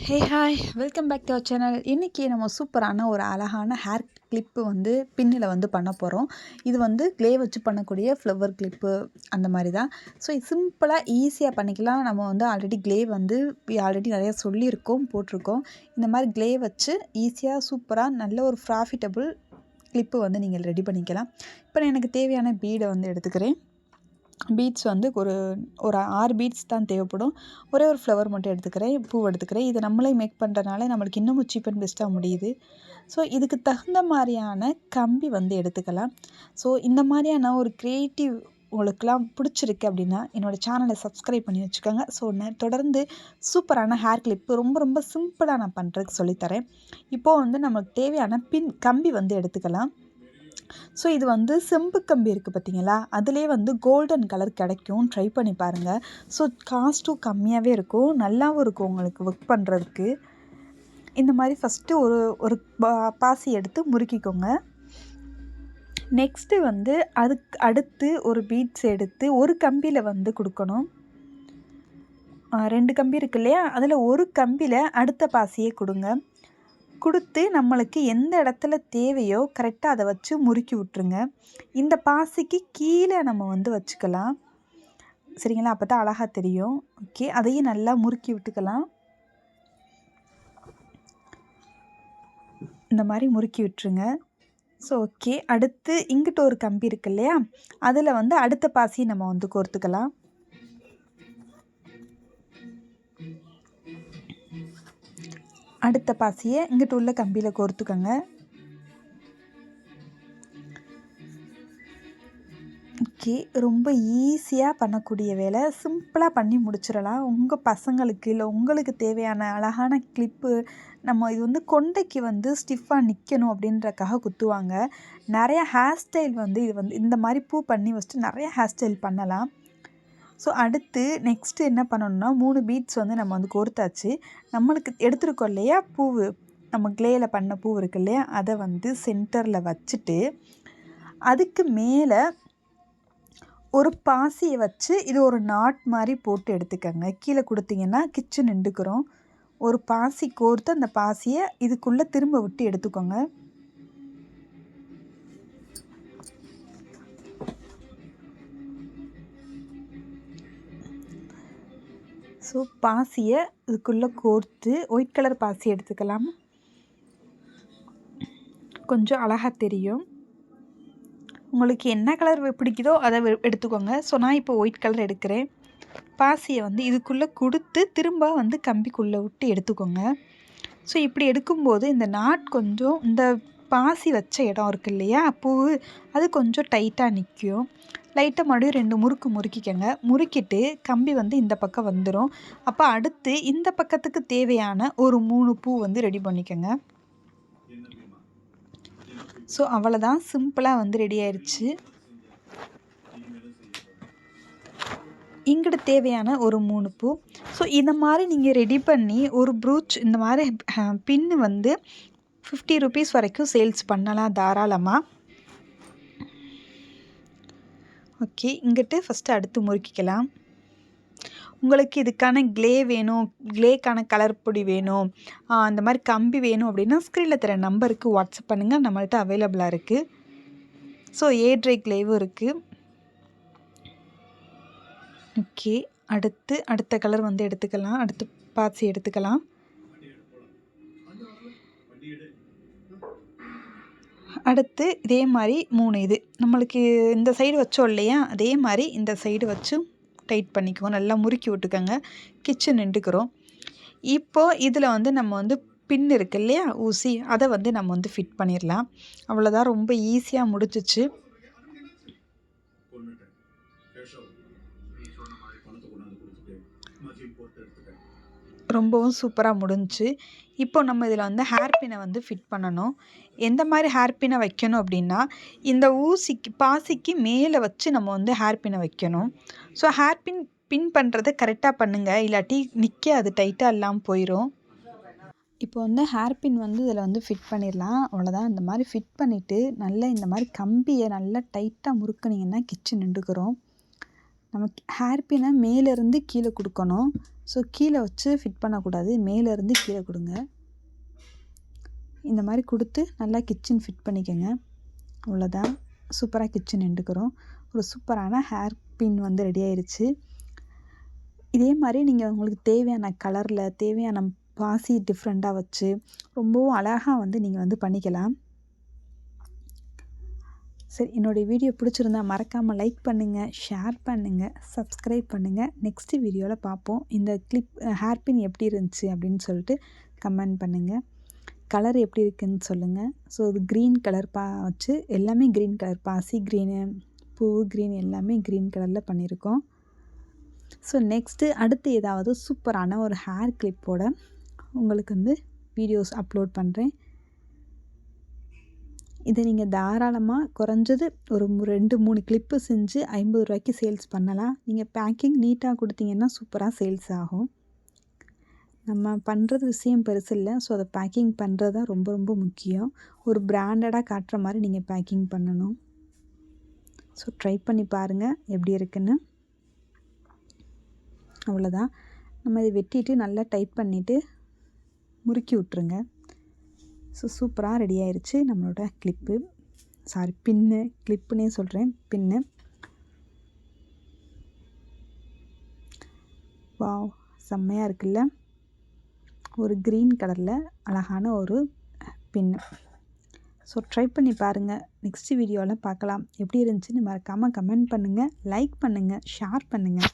Hey hi welcome back to our channel. இன்றைக்கி நம்ம சூப்பரான ஒரு அழகான ஹேர் கிளிப்பு வந்து பின்னில் வந்து பண்ண போகிறோம். இது வந்து க்ளே வச்சு பண்ணக்கூடிய ஃப்ளவர் கிளிப்பு அந்த மாதிரி தான். ஸோ இது சிம்பிளாக ஈஸியாக பண்ணிக்கலாம். நம்ம வந்து ஆல்ரெடி க்ளே வந்து ஆல்ரெடி நிறையா சொல்லியிருக்கோம், போட்டிருக்கோம். இந்த மாதிரி க்ளே வச்சு ஈஸியாக சூப்பராக நல்ல ஒரு ப்ராஃபிட்டபுள் கிளிப்பு வந்து நீங்கள் ரெடி பண்ணிக்கலாம். இப்போ நான் எனக்கு தேவையான பீடை வந்து எடுத்துக்கிறேன். பீட்ஸ் வந்து ஒரு 6 பீட்ஸ் தான் தேவைப்படும். ஒரே ஒரு ஃப்ளவர் மட்டும் எடுத்துக்கிறேன், பூ எடுத்துக்கிறேன். இதை நம்மளே மேக் பண்ணுறனால நம்மளுக்கு இன்னமும் சீப் அண்ட் பெஸ்ட்டாக முடியுது. ஸோ இதுக்கு தகுந்த மாதிரியான கம்பி வந்து எடுத்துக்கலாம். ஸோ இந்த மாதிரியான ஒரு க்ரியேட்டிவ் உங்களுக்கெல்லாம் பிடிச்சிருக்கு அப்படின்னா என்னோடய சேனலை சப்ஸ்கிரைப் பண்ணி வச்சுக்கோங்க. ஸோ நான் தொடர்ந்து சூப்பரான ஹேர் கிளிப்பு ரொம்ப ரொம்ப சிம்பிளாக நான் பண்ணுறதுக்கு சொல்லித்தரேன். இப்போது வந்து நமக்கு தேவையான கம்பி வந்து எடுத்துக்கலாம். ஸோ இது வந்து செம்பு கம்பி இருக்குது பார்த்தீங்களா, அதிலே வந்து கோல்டன் கலர் கிடைக்கும். ட்ரை பண்ணி பாருங்கள். ஸோ காஸ்ட்டும் கம்மியாகவே இருக்கும், நல்லாவும் இருக்கும் உங்களுக்கு ஒர்க் பண்ணுறதுக்கு. இந்த மாதிரி ஃபஸ்ட்டு ஒரு பாசி எடுத்து முறுக்கிக்கோங்க. நெக்ஸ்ட்டு வந்து அதுக்கு அடுத்து ஒரு பீட்ஸ் எடுத்து ஒரு கம்பியில் வந்து கொடுக்கணும். 2 கம்பி இருக்கு இல்லையா, அதில் ஒரு கம்பியில் அடுத்த பாசியை கொடுத்து நம்மளுக்கு எந்த இடத்துல தேவையோ கரெக்டாக அதை வச்சு முறுக்கி விட்ருங்க. இந்த பாசிக்கு கீழே நம்ம வந்து வச்சுக்கலாம், சரிங்களா? அப்போ தான் அழகாக தெரியும். ஓகே, அதையும் நல்லா முறுக்கி விட்டுக்கலாம். இந்த மாதிரி முறுக்கி விட்டுருங்க. ஸோ ஓகே, அடுத்து இங்கிட்ட ஒரு கம்பி இருக்கு இல்லையா, அதில் வந்து அடுத்த பாசியை நம்ம வந்து கோர்த்துக்கலாம். அடுத்த பாசியை இங்கிட்ட உள்ள கம்பியில் கோர்த்துக்கோங்க. ஓகே, ரொம்ப ஈஸியாக பண்ணக்கூடிய வேலை, சிம்பிளாக பண்ணி முடிச்சிடலாம். உங்கள் பசங்களுக்கு இல்லை உங்களுக்கு தேவையான அழகான கிளிப்பு. நம்ம இது வந்து கொண்டைக்கு வந்து ஸ்டிஃபாக நிற்கணும் அப்படின்றக்காக குத்துவாங்க. நிறையா ஹேர் ஸ்டைல் வந்து இது வந்து இந்த மாதிரி பூ பண்ணி வச்சுட்டு நிறையா ஹேர் ஸ்டைல் பண்ணலாம். ஸோ அடுத்து நெக்ஸ்ட்டு என்ன பண்ணணும்னா, 3 பீட்ஸ் வந்து நம்ம வந்து கோர்த்தாச்சு. நம்மளுக்கு எடுத்துருக்கோம் இல்லையா பூவு, நம்ம க்ளேயில் பண்ண பூ இருக்கு இல்லையா, அதை வந்து சென்டரில் வச்சுட்டு அதுக்கு மேலே ஒரு பாசியை வச்சு இது ஒரு நாட் மாதிரி போட்டு எடுத்துக்கோங்க. கீழே கொடுத்தீங்கன்னா கிச்சு நின்றுக்கிறோம். ஒரு பாசி கோர்த்து அந்த பாசியை இதுக்குள்ளே திரும்ப விட்டு எடுத்துக்கோங்க. ஸோ பாசியை இதுக்குள்ளே கோர்த்து ஒயிட் கலர் பாசி எடுத்துக்கலாம், கொஞ்சம் அழகாக தெரியும். உங்களுக்கு என்ன கலர் பிடிக்குதோ அதை எடுத்துக்கோங்க. ஸோ நான் இப்போ ஒயிட் கலர் எடுக்கிறேன். பாசியை வந்து இதுக்குள்ளே கொடுத்து திரும்ப வந்து கம்பிக்குள்ளே விட்டு எடுத்துக்கோங்க. ஸோ இப்படி எடுக்கும்போது இந்த நாட் கொஞ்சம் இந்த பாசி வச்ச இடம் இருக்குது இல்லையா பூ, அது கொஞ்சம் டைட்டாக நிற்கும். லைட்டாக மறுபடியும் 2 முறுக்கிக்கங்க. முறுக்கிட்டு கம்பி வந்து இந்த பக்கம் வந்துடும். அப்போ அடுத்து இந்த பக்கத்துக்கு தேவையான ஒரு 3 பூ வந்து ரெடி பண்ணிக்கோங்க. ஸோ அவ்வளோதான், சிம்பிளாக வந்து ரெடி ஆயிடுச்சு. இங்கிட்ட தேவையான ஒரு 3 பூ. ஸோ இந்த மாதிரி நீங்கள் ரெடி பண்ணி ஒரு ப்ரூச் இந்த மாதிரி பின்னு வந்து 50 ருபீஸ் வரைக்கும் சேல்ஸ் பண்ணலாம் தாராளமாக. ஓகே, இங்கிட்டு ஃபஸ்ட்டு அடுத்து முறுக்கிக்கலாம். உங்களுக்கு இதுக்கான க்ளே வேணும், க்ளேக்கான கலர் பொடி வேணும், அந்த மாதிரி கம்பி வேணும் அப்படின்னா ஸ்க்ரீனில் தர நம்பருக்கு வாட்ஸ்அப் பண்ணுங்கள், நம்மள்ட்ட அவைலபிளாக இருக்குது. ஸோ ஏட்ரை க்ளேவும் இருக்குது. ஓகே, அடுத்த கலர் வந்து எடுத்துக்கலாம், அடுத்து பாசி எடுத்துக்கலாம். அடுத்து இதே மாதிரி 3 இது நம்மளுக்கு இந்த சைடு வச்சோம் இல்லையா, அதே மாதிரி இந்த சைடு வச்சு டைட் பண்ணிக்குவோம். நல்லா முறுக்கி விட்டுக்கோங்க, கிச்சன் நின்றுக்கிறோம். இப்போது இதில் வந்து நம்ம வந்து பின் இருக்குது இல்லையா ஊசி, அதை வந்து நம்ம வந்து ஃபிட் பண்ணிடலாம். அவ்வளோதான், ரொம்ப ஈஸியாக முடிச்சிச்சு. ரொம்பவும் சூப்பராக முடிஞ்சிச்சு. இப்போ நம்ம இதில் வந்து ஹேர் பின்னை வந்து ஃபிட் பண்ணணும். எந்த மாதிரி ஹேர் பின்னை வைக்கணும் அப்படின்னா, இந்த ஊசிக்கு பாசிக்கு மேலே வச்சு நம்ம வந்து ஹேர் பின்னை வைக்கணும். ஸோ ஹேர் பின் பண்ணுறதை கரெக்டாக பண்ணுங்கள், இல்லாட்டி நிற்காது, டைட்டாக இல்லாமல் போயிடும். இப்போ வந்து ஹேர் பின் வந்து இதில் வந்து ஃபிட் பண்ணிடலாம். அவ்வளோதான், இந்த மாதிரி ஃபிட் பண்ணிவிட்டு நல்லா இந்த மாதிரி கம்பியை நல்லா டைட்டாக முறுக்குனிங்கன்னா கிச்சு நின்றுக்கிறோம். நமக்கு ஹேர் பின்னை மேலேருந்து கீழே கொடுக்கணும். ஸோ கீழே வச்சு ஃபிட் பண்ணக்கூடாது, மேலேருந்து கீழே கொடுங்க. இந்த மாதிரி கொடுத்து நல்லா கிச்சன் ஃபிட் பண்ணிக்கோங்க. அவ்வளோதான், சூப்பராக கிச்சன் எடுக்கிறோம். ஒரு சூப்பரான ஹேர் பின் வந்து ரெடி ஆயிடுச்சு. இதே மாதிரி நீங்கள் உங்களுக்கு தேவையான கலரில் தேவையான பாசி டிஃப்ரெண்ட்டாக வச்சு ரொம்பவும் அழகாக வந்து நீங்கள் வந்து பண்ணிக்கலாம். சரி, என்னுடைய வீடியோ பிடிச்சிருந்தா மறக்காமல் லைக் பண்ணுங்கள், ஷேர் பண்ணுங்கள், சப்ஸ்கிரைப் பண்ணுங்கள். நெக்ஸ்ட்டு வீடியோவில் பார்ப்போம். இந்த ஹேர் பின் எப்படி இருந்துச்சு அப்படின்னு சொல்லிட்டு கமெண்ட் பண்ணுங்கள். கலர் எப்படி இருக்குதுன்னு சொல்லுங்கள். ஸோ இது க்ரீன் கலர் வச்சு எல்லாமே க்ரீன் கலர், பாசி க்ரீனு, பூ க்ரீன், எல்லாமே க்ரீன் கலரில் பண்ணியிருக்கோம். ஸோ நெக்ஸ்ட்டு அடுத்து ஏதாவது சூப்பரான ஒரு ஹேர் கிளிப்போட உங்களுக்கு வந்து வீடியோஸ் அப்லோட் பண்ணுறேன். இதை நீங்கள் தாராளமாக குறைஞ்சது ஒரு 2-3 கிளிப்பு செஞ்சு 50 ரூபாய்க்கு சேல்ஸ் பண்ணலாம். நீங்கள் பேக்கிங் நீட்டாக கொடுத்தீங்கன்னா சூப்பராக சேல்ஸ் ஆகும். நம்ம பண்ணுறது விஷயம் பெருசு இல்லை. ஸோ அதை பேக்கிங் பண்ணுறது தான் ரொம்ப ரொம்ப முக்கியம். ஒரு பிராண்டடாக காட்டுற மாதிரி நீங்கள் பேக்கிங் பண்ணணும். ஸோ ட்ரை பண்ணி பாருங்கள் எப்படி இருக்குன்னு. அவ்வளோதான், நம்ம இதை வெட்டிட்டு நல்லா டைட் பண்ணிவிட்டு முறுக்கி விட்ருங்க. ஸோ சூப்பராக ரெடி ஆயிடுச்சு நம்மளோட கிளிப்பு, சாரி பின்னு, கிளிப்புன்னே சொல்கிறேன், பின்னு. வாவ், செம்மையாக இருக்குல்ல, ஒரு க்ரீன் கலரில் அழகான ஒரு பின்னு. ஸோ ட்ரை பண்ணி பாருங்கள். நெக்ஸ்ட் வீடியோவில் பார்க்கலாம். எப்படி இருந்துச்சுன்னு மறக்காமல் கமெண்ட் பண்ணுங்கள், லைக் பண்ணுங்கள், ஷேர் பண்ணுங்கள்.